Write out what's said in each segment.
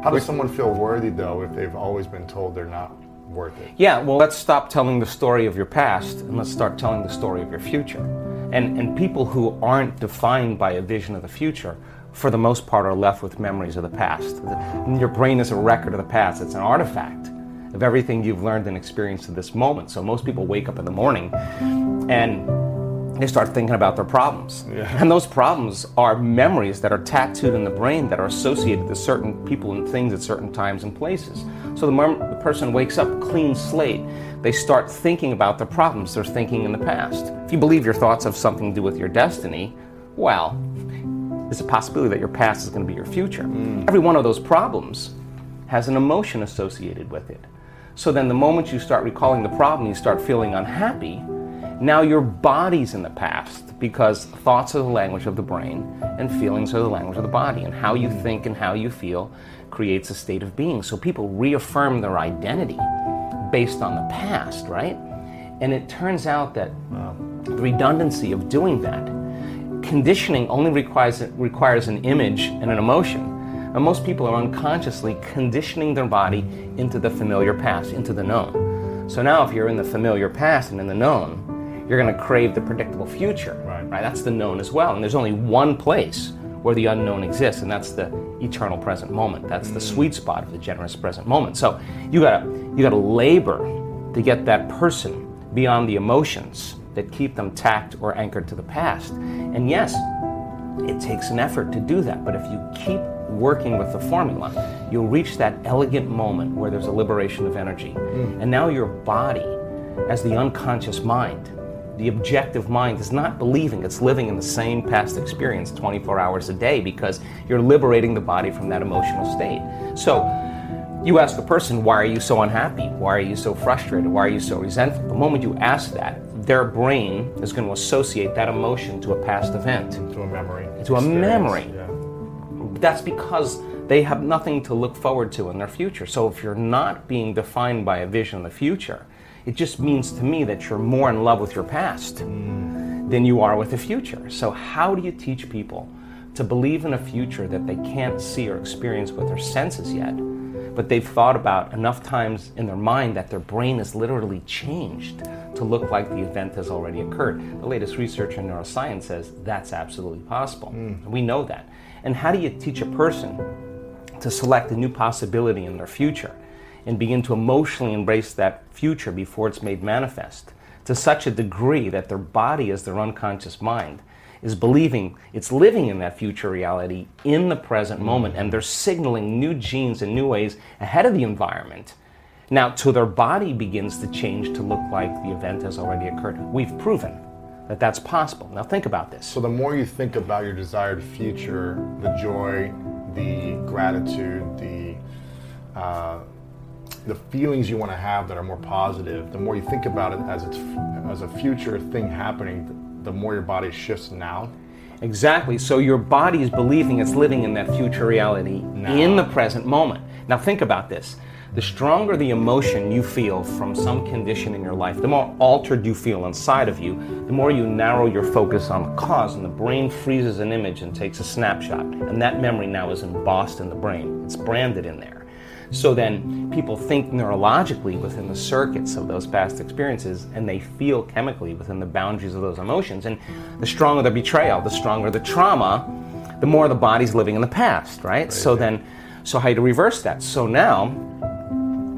How does someone feel worthy, though, if they've always been told they're not worth it? Yeah, well, let's stop telling the story of your past and let's start telling the story of your future. And people who aren't defined by a vision of the future, for the most part, are left with memories of the past. Your brain is a record of the past. It's an artifact of everything you've learned and experienced to this moment. So most people wake up in the morning and they start thinking about their problems. Yeah. And those problems are memories that are tattooed in the brain that are associated to certain people and things at certain times and places. So the moment the person wakes up, clean slate, they start thinking about the problems they're thinking in the past. If you believe your thoughts have something to do with your destiny, well, there's a possibility that your past is going to be your future. Every one of those problems has an emotion associated with it. So then the moment you start recalling the problem, you start feeling unhappy. Now your body's in the past, because thoughts are the language of the brain and feelings are the language of the body, and how you think and how you feel creates a state of being. So people reaffirm their identity based on the past, right? And it turns out that the redundancy of doing that, conditioning only requires an image and an emotion. And most people are unconsciously conditioning their body into the familiar past, into the known. So now if you're in the familiar past and in the known, you're going to crave the predictable future, right? That's the known as well. And there's only one place where the unknown exists, and that's the eternal present moment. That's the sweet spot of the generous present moment. So you gotta labor to get that person beyond the emotions that keep them tacked or anchored to the past. And yes, it takes an effort to do that, but if you keep working with the formula, you'll reach that elegant moment where there's a liberation of energy. And now your body, as the unconscious mind, the objective mind, is not believing it's living in the same past experience 24 hours a day, because you're liberating the body from that emotional state. So you ask a person, why are you so unhappy? Why are you so frustrated? Why are you so resentful? The moment you ask that, their brain is going to associate that emotion to a past event. To a memory. To a memory. Yeah. That's because they have nothing to look forward to in their future. So if you're not being defined by a vision of the future, it just means to me that you're more in love with your past than you are with the future. So how do you teach people to believe in a future that they can't see or experience with their senses yet, but they've thought about enough times in their mind that their brain is literally changed to look like the event has already occurred? The latest research in neuroscience says that's absolutely possible. We know that. And how do you teach a person to select a new possibility in their future and begin to emotionally embrace that future before it's made manifest to such a degree that their body, as their unconscious mind, is believing it's living in that future reality in the present moment, and they're signaling new genes and new ways ahead of the environment. Now, till their body begins to change to look like the event has already occurred. We've proven that that's possible. Now think about this. So the more you think about your desired future, the joy, the gratitude, the feelings you want to have that are more positive, the more you think about it as a future thing happening, the more your body shifts now. Exactly. So your body is believing it's living in that future reality now, in the present moment. Now think about this. The stronger the emotion you feel from some condition in your life, the more altered you feel inside of you, the more you narrow your focus on the cause, and the brain freezes an image and takes a snapshot. And that memory now is embossed in the brain. It's branded in there. So then people think neurologically within the circuits of those past experiences, and they feel chemically within the boundaries of those emotions. And the stronger the betrayal, the stronger the trauma, the more the body's living in the past, right? So how do you reverse that? So now,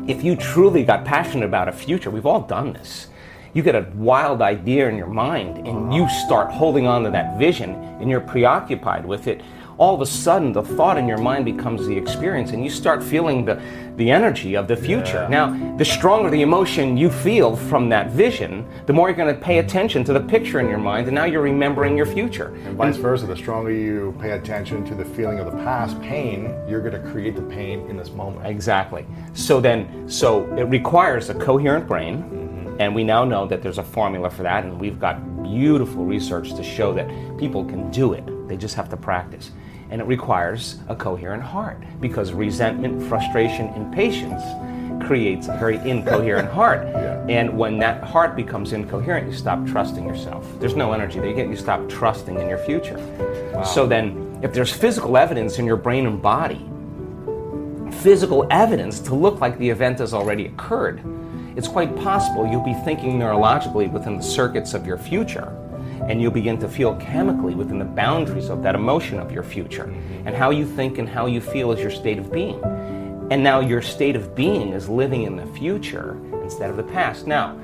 if you truly got passionate about a future, we've all done this. You get a wild idea in your mind and you start holding on to that vision and you're preoccupied with it. All of a sudden, the thought in your mind becomes the experience, and you start feeling the energy of the future. Yeah. Now, the stronger the emotion you feel from that vision, the more you're going to pay attention to the picture in your mind, and now you're remembering your future. And vice versa, the stronger you pay attention to the feeling of the past, pain, you're going to create the pain in this moment. Exactly. So it requires a coherent brain, and we now know that there's a formula for that, and we've got beautiful research to show that people can do it. They just have to practice. And it requires a coherent heart, because resentment, frustration, impatience creates a very incoherent heart. Yeah. And when that heart becomes incoherent, you stop trusting yourself. There's no energy there. You stop trusting in your future. Wow. So then, if there's physical evidence in your brain and body physical evidence to look like the event has already occurred. It's quite possible you'll be thinking neurologically within the circuits of your future, and you'll begin to feel chemically within the boundaries of that emotion of your future. And how you think and how you feel is your state of being. And now your state of being is living in the future instead of the past. Now,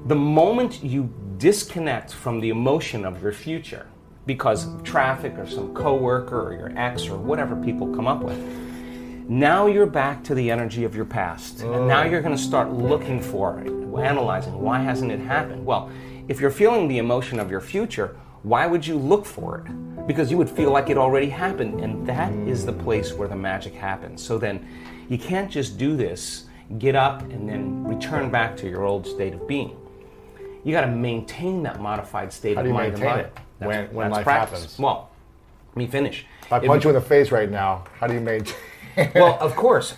the moment you disconnect from the emotion of your future because of traffic or some coworker or your ex or whatever people come up with, now you're back to the energy of your past. And now you're going to start looking for it, analyzing, why hasn't it happened? Well, if you're feeling the emotion of your future, why would you look for it? Because you would feel like it already happened, and that is the place where the magic happens. So then you can't just do this, get up, and then return back to your old state of being. You got to maintain that modified state of mind and body. How do you maintain it when life practice. happens? Well, let me finish. If I punch you in the face right now, how do you maintain? Well, of course.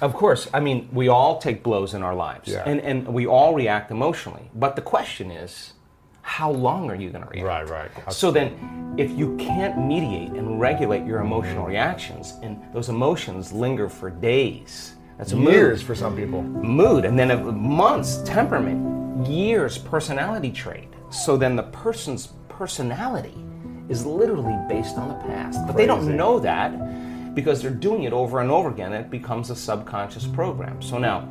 I mean, we all take blows in our lives, and we all react emotionally. But the question is, how long are you going to react? Right. So then, if you can't mediate and regulate your emotional reactions, and those emotions linger for days, that's years for some people. Mood, and then months, temperament, years, personality trait. So then the person's personality is literally based on the past. But they don't know that because they're doing it over and over again, and it becomes a subconscious program. So now,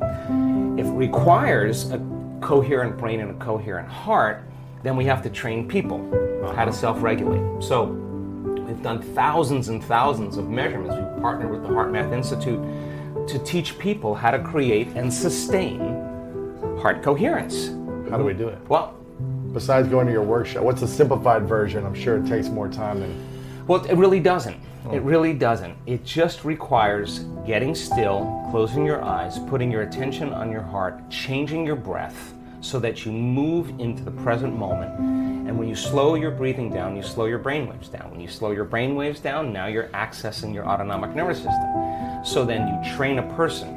if it requires a coherent brain and a coherent heart, then we have to train people how to self-regulate. So we've done thousands and thousands of measurements. We've partnered with the Heart Math Institute to teach people how to create and sustain heart coherence. How do we do it? Well, besides going to your workshop, what's the simplified version? I'm sure it takes more time than... Well, it really doesn't. It really doesn't. It just requires getting still, closing your eyes, putting your attention on your heart, changing your breath, so that you move into the present moment. And when you slow your breathing down, you slow your brainwaves down. When you slow your brainwaves down, now you're accessing your autonomic nervous system. So then you train a person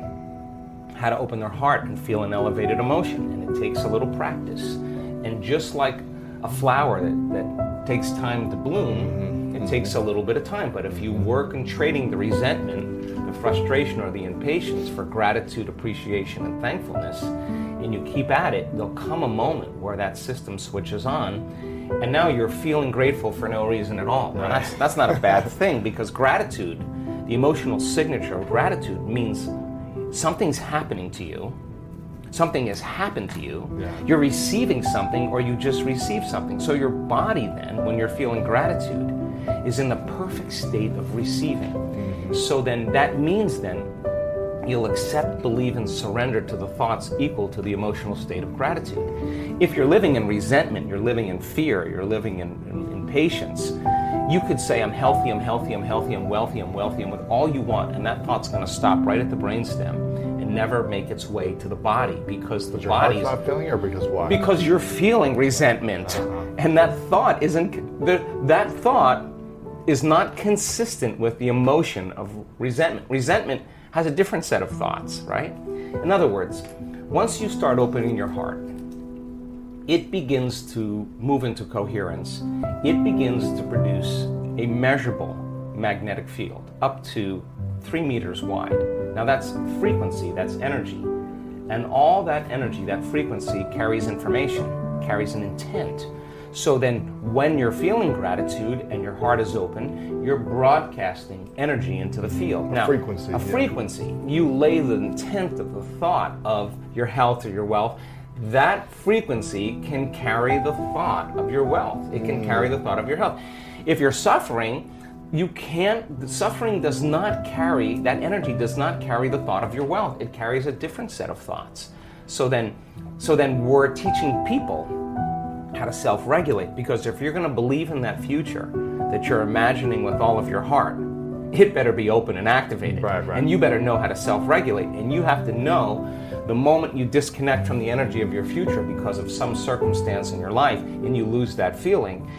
how to open their heart and feel an elevated emotion. And it takes a little practice. And just like a flower that takes time to bloom, it takes a little bit of time. But if you work on trading the resentment, the frustration, or the impatience for gratitude, appreciation, and thankfulness, and you keep at it, there'll come a moment where that system switches on, and now you're feeling grateful for no reason at all. Now, that's not a bad thing, because gratitude, the emotional signature of gratitude, means something's happening to you, something has happened to you, you're receiving something, or you just received something. So your body then, when you're feeling gratitude, is in the perfect state of receiving. So then that means then you'll accept, believe, and surrender to the thoughts equal to the emotional state of gratitude. If you're living in resentment, you're living in fear, you're living in impatience, you could say, I'm healthy, I'm healthy, I'm healthy, I'm wealthy, I'm wealthy, and with all you want, and that thought's going to stop right at the brainstem and never make its way to the body, because the body's not feeling it, or because why? Because you're feeling resentment, and that thought that thought is not consistent with the emotion of resentment. Resentment has a different set of thoughts, right? In other words, once you start opening your heart, it begins to move into coherence. It begins to produce a measurable magnetic field up to 3 meters wide. Now that's frequency, that's energy. And all that energy, that frequency, carries information, carries an intent. So then when you're feeling gratitude and your heart is open, you're broadcasting energy into the field. Now, frequency. Frequency. You lay the intent of the thought of your health or your wealth. That frequency can carry the thought of your wealth. It can carry the thought of your health. If you're suffering, suffering does not carry, that energy does not carry the thought of your wealth. It carries a different set of thoughts. So then we're teaching people how to self-regulate, because if you're going to believe in that future that you're imagining with all of your heart, it better be open and activated. Right. And you better know how to self-regulate. And you have to know the moment you disconnect from the energy of your future because of some circumstance in your life and you lose that feeling,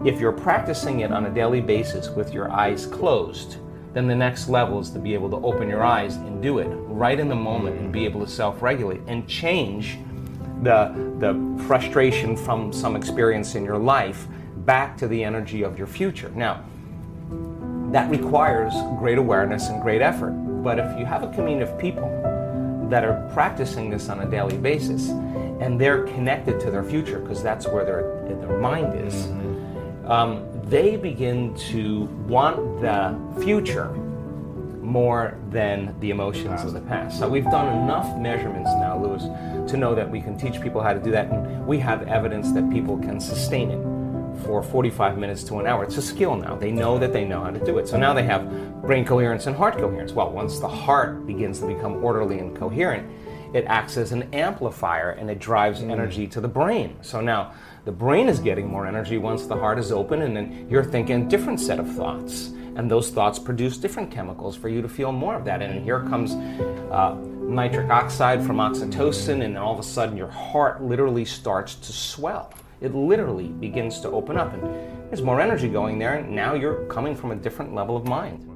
if you're practicing it on a daily basis with your eyes closed, then the next level is to be able to open your eyes and do it right in the moment and be able to self-regulate and change the frustration from some experience in your life back to the energy of your future. Now, that requires great awareness and great effort, But if you have a community of people that are practicing this on a daily basis, and they're connected to their future, because that's where their mind is, they begin to want the future more than the emotions of the past. So we've done enough measurements now, Louis, to know that we can teach people how to do that, and we have evidence that people can sustain it for 45 minutes to an hour. It's a skill now. They know that they know how to do it. So now they have brain coherence and heart coherence. Well, once the heart begins to become orderly and coherent, it acts as an amplifier and it drives energy to the brain. So now the brain is getting more energy once the heart is open, and then you're thinking a different set of thoughts. And those thoughts produce different chemicals for you to feel more of that. And here comes nitric oxide from oxytocin, and all of a sudden your heart literally starts to swell. It literally begins to open up, and there's more energy going there, and now you're coming from a different level of mind.